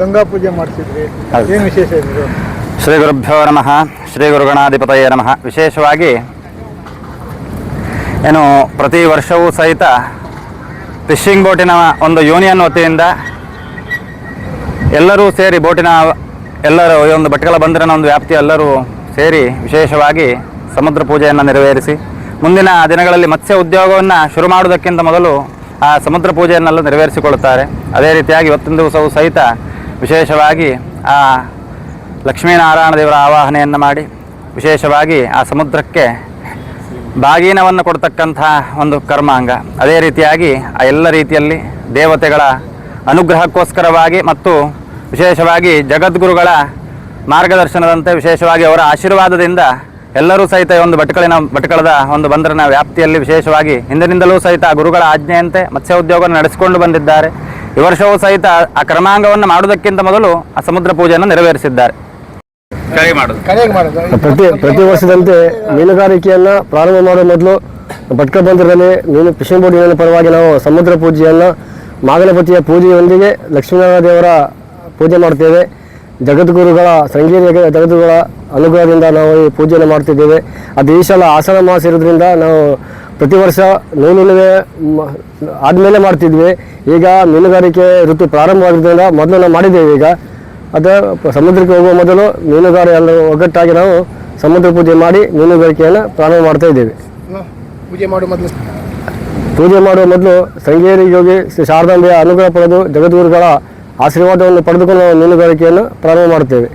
ಗಂಗಾ ಪೂಜೆ ಮಾಡಿಸಿದ್ರಿ, ಏನು ವಿಶೇಷ ಇದ್ರು? ಶ್ರೀ ಗುರುಭ್ಯೋ ನಮಃ. ಶ್ರೀ ಗುರುಗಣಾಧಿಪತಯೇ ನಮಃ. ವಿಶೇಷವಾಗಿ ಏನು ಪ್ರತಿ ವರ್ಷವೂ ಸಹಿತ ಫಿಶಿಂಗ್ ಬೋಟಿನ ಒಂದು ಯೂನಿಯನ್ ವತಿಯಿಂದ ಎಲ್ಲರೂ ಸೇರಿ ಎಲ್ಲರೂ ಈ ಒಂದು ಭಟ್ಕಳ ಬಂದರಿನ ಒಂದು ವ್ಯಾಪ್ತಿಯ ಎಲ್ಲರೂ ಸೇರಿ ವಿಶೇಷವಾಗಿ ಸಮುದ್ರ ಪೂಜೆಯನ್ನು ನೆರವೇರಿಸಿ ಮುಂದಿನ ದಿನಗಳಲ್ಲಿ ಮತ್ಸ್ಯ ಉದ್ಯೋಗವನ್ನು ಶುರು ಮಾಡುವುದಕ್ಕಿಂತ ಮೊದಲು ಆ ಸಮುದ್ರ ಪೂಜೆಯನ್ನೆಲ್ಲ ನೆರವೇರಿಸಿಕೊಳ್ಳುತ್ತಾರೆ. ಅದೇ ರೀತಿಯಾಗಿ ಇವತ್ತಿನ ದಿವಸವೂ ಸಹಿತ ವಿಶೇಷವಾಗಿ ಆ ಲಕ್ಷ್ಮೀನಾರಾಯಣ ದೇವರ ಆವಾಹನೆಯನ್ನು ಮಾಡಿ ವಿಶೇಷವಾಗಿ ಆ ಸಮುದ್ರಕ್ಕೆ ಬಾಗೀನವನ್ನು ಕೊಡ್ತಕ್ಕಂಥ ಒಂದು ಕರ್ಮಾಂಗ. ಅದೇ ರೀತಿಯಾಗಿ ಆ ಎಲ್ಲ ರೀತಿಯಲ್ಲಿ ದೇವತೆಗಳ ಅನುಗ್ರಹಕ್ಕೋಸ್ಕರವಾಗಿ ಮತ್ತು ವಿಶೇಷವಾಗಿ ಜಗದ್ಗುರುಗಳ ಮಾರ್ಗದರ್ಶನದಂತೆ ವಿಶೇಷವಾಗಿ ಅವರ ಆಶೀರ್ವಾದದಿಂದ ಎಲ್ಲರೂ ಸಹಿತ ಒಂದು ಭಟ್ಕಳದ ಒಂದು ಬಂದರಿನ ವ್ಯಾಪ್ತಿಯಲ್ಲಿ ವಿಶೇಷವಾಗಿ ಹಿಂದಿನಿಂದಲೂ ಸಹಿತ ಗುರುಗಳ ಆಜ್ಞೆಯಂತೆ ಮತ್ಸ್ಯ ಉದ್ಯೋಗವನ್ನು ನಡೆಸಿಕೊಂಡು ಬಂದಿದ್ದಾರೆ. ಈ ವರ್ಷವೂ ಸಹಿತ ಆ ಕರ್ಮಾಂಗವನ್ನು ಮಾಡುವುದಕ್ಕಿಂತ ಮೊದಲು ಆ ಸಮುದ್ರ ಪೂಜೆಯನ್ನು ನೆರವೇರಿಸಿದ್ದಾರೆ. ಪ್ರತಿ ವರ್ಷದಂತೆ ಮೀನುಗಾರಿಕೆಯನ್ನು ಪ್ರಾರಂಭ ಮಾಡುವ ಮೊದಲು ಭಟ್ಕಳ ಬಂದರಿನಲ್ಲಿ ಫಿಶಿಂಗ್ ಬೋಟ್ ಯೂನಿಯನ್ ಪರವಾಗಿ ನಾವು ಸಮುದ್ರ ಪೂಜೆಯನ್ನು ಮಾಗನಪತಿಯ ಪೂಜೆಯೊಂದಿಗೆ ಲಕ್ಷ್ಮೀನಾರಾಯಣ ದೇವರ ಪೂಜೆ ಮಾಡ್ತೇವೆ. ಜಗದ್ಗುರುಗಳ ಜಗದ್ಗುರುಗಳ ಅನುಗ್ರಹದಿಂದ ನಾವು ಈ ಪೂಜೆಯನ್ನು ಮಾಡ್ತಿದ್ದೇವೆ. ಅದು ಈ ಸಲ ಆಷಾಢ ಮಾಸ ಇರೋದ್ರಿಂದ ನಾವು ಪ್ರತಿ ವರ್ಷ ನೂಲುಣಿವೆ ಆದಮೇಲೆ ಮಾಡ್ತಿದ್ವಿ. ಈಗ ಮೀನುಗಾರಿಕೆ ಋತು ಪ್ರಾರಂಭವಾಗಿದ್ದರಿಂದ ಮೊದಲು ನಾವು ಮಾಡಿದ್ದೇವೆ. ಈಗ ಅದು ಸಮುದ್ರಕ್ಕೆ ಹೋಗುವ ಮೊದಲು ಮೀನುಗಾರ ಎಲ್ಲ ಒಗ್ಗಟ್ಟಾಗಿ ನಾವು ಸಮುದ್ರ ಪೂಜೆ ಮಾಡಿ ಮೀನುಗಾರಿಕೆಯನ್ನು ಪ್ರಾರಂಭ ಮಾಡ್ತಾ ಇದ್ದೇವೆ. ಪೂಜೆ ಮಾಡುವ ಮೊದಲು ಶೃಂಗೇರಿ ಯೋಗಿ ಶ್ರೀ ಶಾರದಾಂಬೆಯ ಅನುಗ್ರಹ ಪಡೆದು ಜಗದ್ಗುರುಗಳ ಆಶೀರ್ವಾದವನ್ನು ಪಡೆದುಕೊಂಡು ನಾವು ಮೀನುಗಾರಿಕೆಯನ್ನು ಪ್ರಾರಂಭ ಮಾಡುತ್ತೇವೆ.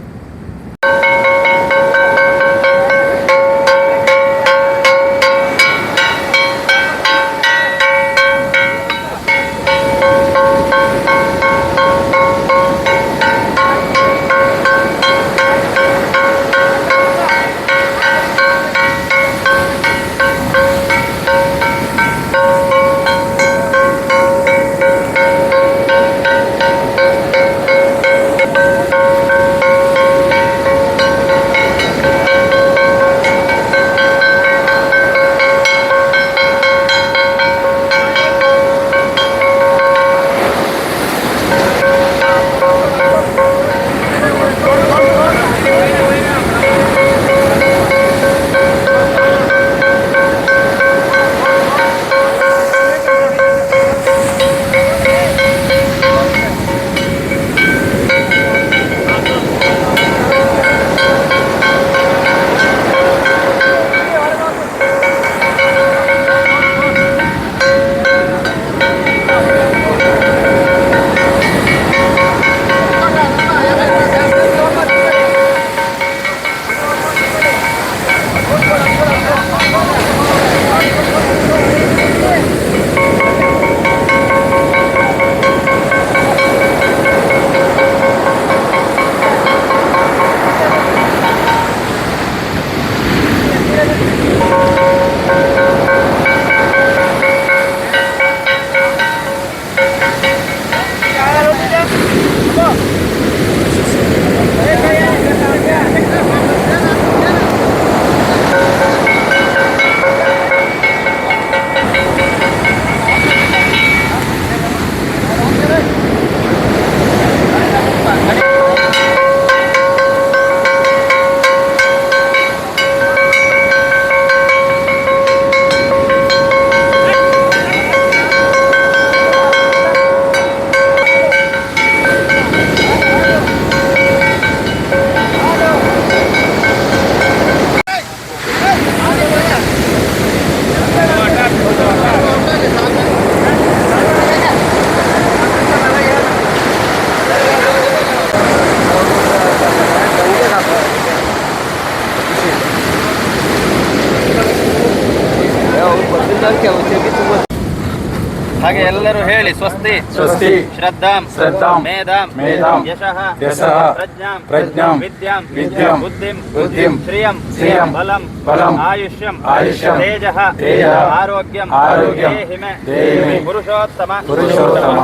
ಹಾಗೆ ಎಲ್ಲರೂ ಹೇಳಿ ಸ್ವಸ್ತಿ ಸ್ವಸ್ತಿ ಶ್ರದ್ಧಾಂ ಶ್ರದ್ಧಾಂ ಮೇಧಾಂ ಮೇಧಾಂ ಯಶಃ ಯಶಃ ಪ್ರಜ್ಞಾಂ ಪ್ರಜ್ಞಾಂ ವಿದ್ಯಾಂ ವಿದ್ಯಾಂ ಬುದ್ಧಿಂ ಬುದ್ಧಿಂ ಶ್ರಿಯಂ ಶ್ರಿಯಂ ಬಲಂ ಬಲಂ ಆಯುಷ್ಯಂ ಆಯುಷ್ಯಂ ತೇಜಃ ತೇಜಃ ಆರೋಗ್ಯಂ ಆರೋಗ್ಯಂ ದೇಹಿಮೆ ದೇಹಿಮೆ ಪುರುಷೋತ್ತಮ ಪುರುಷೋತ್ತಮ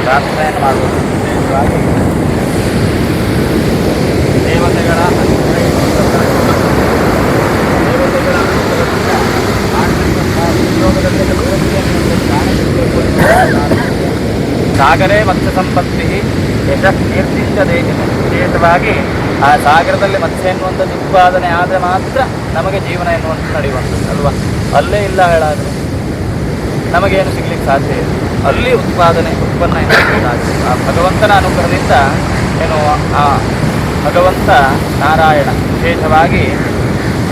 ಪ್ರಾರ್ಥನೆಯನ್ನು ಮಾಡುವುದು ವಿಶೇಷವಾಗಿ ದೇವತೆಗಳ ಸಾಗರೇ ಮತ್ತು ನಿರ್ದಿಷ್ಟದೇನೆ ವಿಶೇಷವಾಗಿ ಆ ಸಾಗರದಲ್ಲಿ ಮತ್ಸ್ಯ ಎನ್ನುವಂಥದ್ದು ಉತ್ಪಾದನೆ ಆದರೆ ಮಾತ್ರ ನಮಗೆ ಜೀವನ ಎನ್ನುವಂಥದ್ದು ನಡೆಯುವಂಥದ್ದು ಅಲ್ವಾ. ಅಲ್ಲೇ ಇಲ್ಲ ಹೇಳಾದರೆ ನಮಗೇನು ಸಿಗ್ಲಿಕ್ಕೆ ಸಾಧ್ಯ ಇಲ್ಲ. ಅಲ್ಲಿ ಉತ್ಪನ್ನ ಎನ್ನುವಂಥದ್ದು ಸಾಧ್ಯ. ಆ ಭಗವಂತನ ಅನುಗ್ರಹದಿಂದ ಏನು ಆ ಭಗವಂತ ನಾರಾಯಣ ವಿಶೇಷವಾಗಿ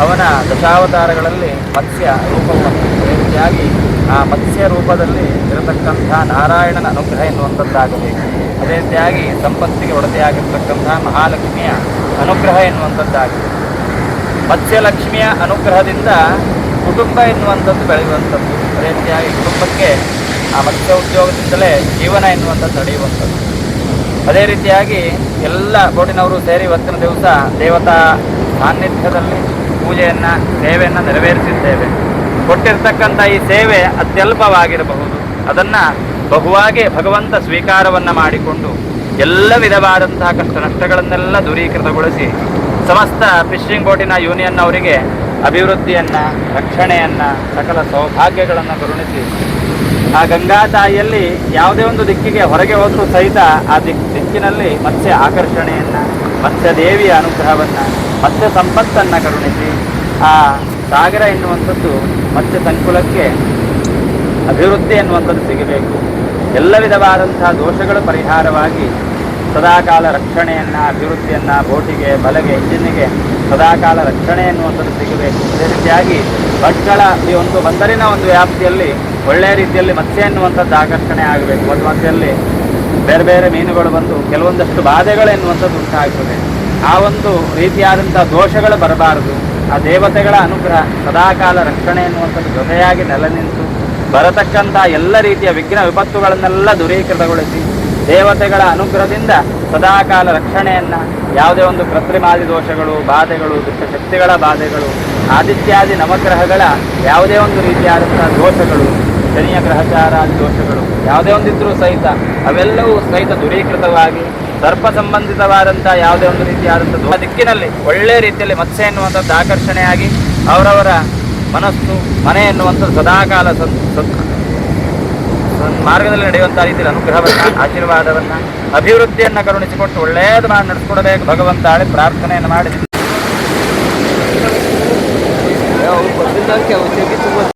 ಅವನ ದಶಾವತಾರಗಳಲ್ಲಿ ಮತ್ಸ್ಯ ರೂಪವನ್ನು ರೀತಿಯಾಗಿ ಆ ಮತ್ಸ್ಯ ರೂಪದಲ್ಲಿ ಇರತಕ್ಕಂಥ ನಾರಾಯಣನ ಅನುಗ್ರಹ ಎನ್ನುವಂಥದ್ದಾಗಬೇಕು. ಅದೇ ರೀತಿಯಾಗಿ ಸಂಪತ್ತಿಗೆ ಒಡತೆಯಾಗಿರ್ತಕ್ಕಂಥ ಮಹಾಲಕ್ಷ್ಮಿಯ ಅನುಗ್ರಹ ಎನ್ನುವಂಥದ್ದಾಗಿದೆ. ಮತ್ಸ್ಯಲಕ್ಷ್ಮಿಯ ಅನುಗ್ರಹದಿಂದ ಕುಟುಂಬ ಎನ್ನುವಂಥದ್ದು ಬೆಳೆಯುವಂಥದ್ದು. ಅದೇ ರೀತಿಯಾಗಿ ಕುಟುಂಬಕ್ಕೆ ಆ ಮತ್ಸ್ಯ ಉದ್ಯೋಗದಿಂದಲೇ ಜೀವನ ಎನ್ನುವಂಥದ್ದು ನಡೆಯುವಂಥದ್ದು. ಅದೇ ರೀತಿಯಾಗಿ ಎಲ್ಲ ಬೋಟಿನವರು ಸೇರಿ ಇವತ್ತಿನ ದಿವಸ ದೇವತಾ ಸಾನ್ನಿಧ್ಯದಲ್ಲಿ ಪೂಜೆಯನ್ನು ಸೇವೆಯನ್ನು ನೆರವೇರಿಸಿದ್ದೇವೆ. ಕೊಟ್ಟಿರ್ತಕ್ಕಂಥ ಈ ಸೇವೆ ಅತ್ಯಲ್ಪವಾಗಿರಬಹುದು, ಅದನ್ನು ಬಹುವಾಗಿ ಭಗವಂತ ಸ್ವೀಕಾರವನ್ನು ಮಾಡಿಕೊಂಡು ಎಲ್ಲ ವಿಧವಾದಂತಹ ಕಷ್ಟ ನಷ್ಟಗಳನ್ನೆಲ್ಲ ದೂರೀಕೃತಗೊಳಿಸಿ ಸಮಸ್ತ ಫಿಶಿಂಗ್ ಬೋಟಿನ ಯೂನಿಯನ್ ಅವರಿಗೆ ಅಭಿವೃದ್ಧಿಯನ್ನು, ರಕ್ಷಣೆಯನ್ನು, ಸಕಲ ಸೌಭಾಗ್ಯಗಳನ್ನು ಕರುಣಿಸಿ ಆ ಗಂಗಾ ತಾಯಿಯಲ್ಲಿ ಯಾವುದೇ ಒಂದು ದಿಕ್ಕಿಗೆ ಹೊರಗೆ ಹೋದರೂ ಸಹಿತ ಆ ದಿಕ್ಕಿನಲ್ಲಿ ಮತ್ಸ್ಯ ಆಕರ್ಷಣೆಯನ್ನು, ಮತ್ಸ್ಯ ದೇವಿಯ ಅನುಗ್ರಹವನ್ನು, ಮತ್ಸ್ಯ ಸಂಪತ್ತನ್ನು ಕರುಣಿಸಿ ಆ ಸಾಗರ ಎನ್ನುವಂಥದ್ದು ಮತ್ಸ್ಯ ಸಂಕುಲಕ್ಕೆ ಅಭಿವೃದ್ಧಿ ಎನ್ನುವಂಥದ್ದು ಸಿಗಬೇಕು. ಎಲ್ಲ ವಿಧವಾದಂತಹ ದೋಷಗಳು ಪರಿಹಾರವಾಗಿ ಸದಾಕಾಲ ರಕ್ಷಣೆಯನ್ನು, ಅಭಿವೃದ್ಧಿಯನ್ನು, ಬೋಟಿಗೆ, ಬಲೆಗೆ, ಇಂಜಿನ್ನಿಗೆ ಸದಾಕಾಲ ರಕ್ಷಣೆ ಎನ್ನುವಂಥದ್ದು ಸಿಗಬೇಕು. ಅದೇ ರೀತಿಯಾಗಿ ಭಟ್ಕಳ ಈ ಒಂದು ಬಂದರಿನ ಒಂದು ವ್ಯಾಪ್ತಿಯಲ್ಲಿ ಒಳ್ಳೆಯ ರೀತಿಯಲ್ಲಿ ಮತ್ಸ್ಯ ಎನ್ನುವಂಥದ್ದು ಆಕರ್ಷಣೆ ಆಗಬೇಕು. ಮಧ್ಯಮಧ್ಯದಲ್ಲಿ ಬೇರೆ ಬೇರೆ ಮೀನುಗಳು ಬಂದು ಕೆಲವೊಂದಷ್ಟು ಬಾಧೆಗಳು ಎನ್ನುವಂಥದ್ದು ಉಂಟಾಗ್ತದೆ. ಆ ಒಂದು ರೀತಿಯಾದಂಥ ದೋಷಗಳು ಬರಬಾರದು. ಆ ದೇವತೆಗಳ ಅನುಗ್ರಹ ಸದಾಕಾಲ ರಕ್ಷಣೆ ಎನ್ನುವಂಥದ್ದು ಜೊತೆಯಾಗಿ ನೆಲೆ ನಿಂತು ಬರತಕ್ಕಂಥ ಎಲ್ಲ ರೀತಿಯ ವಿಘ್ನ ವಿಪತ್ತುಗಳನ್ನೆಲ್ಲ ದೂರೀಕೃತಗೊಳಿಸಿ ದೇವತೆಗಳ ಅನುಗ್ರಹದಿಂದ ಸದಾಕಾಲ ರಕ್ಷಣೆಯನ್ನು, ಯಾವುದೇ ಒಂದು ಕೃತ್ರಿಮಾದಿ ದೋಷಗಳು, ಬಾಧೆಗಳು, ದುಷ್ಟಶಕ್ತಿಗಳ ಬಾಧೆಗಳು, ಆದಿತ್ಯಾದಿ ನವಗ್ರಹಗಳ ಯಾವುದೇ ಒಂದು ರೀತಿಯಾದಂಥ ದೋಷಗಳು, ಶನಿಯ ಗ್ರಹಚಾರಾದಿ ದೋಷಗಳು ಯಾವುದೇ ಒಂದಿದ್ರೂ ಸಹಿತ ಅವೆಲ್ಲವೂ ಸಹಿತ ದೂರೀಕೃತವಾಗಿ ಸರ್ಪ ಸಂಬಂಧಿತವಾದಂಥ ಯಾವುದೇ ಒಂದು ರೀತಿಯಾದಂಥ ದಿಕ್ಕಿನಲ್ಲಿ ಒಳ್ಳೆಯ ರೀತಿಯಲ್ಲಿ ಮತ್ಸ್ಯ ಎನ್ನುವಂಥದ್ದು ಆಕರ್ಷಣೆಯಾಗಿ ಅವರವರ ಮನಸ್ಸು, ಮನೆ ಎನ್ನುವಂಥದ್ದು ಸದಾಕಾಲ ಮಾರ್ಗದಲ್ಲಿ ನಡೆಯುವಂಥ ರೀತಿಯಲ್ಲಿ ಅನುಗ್ರಹವನ್ನು, ಆಶೀರ್ವಾದವನ್ನು, ಅಭಿವೃದ್ಧಿಯನ್ನು ಕರುಣಿಸಿಕೊಟ್ಟು ಒಳ್ಳೆಯದು ಮಾಡಿ ನಡೆಸ್ಕೊಡಬೇಕು ಭಗವಂತ ಪ್ರಾರ್ಥನೆಯನ್ನು ಮಾಡಿ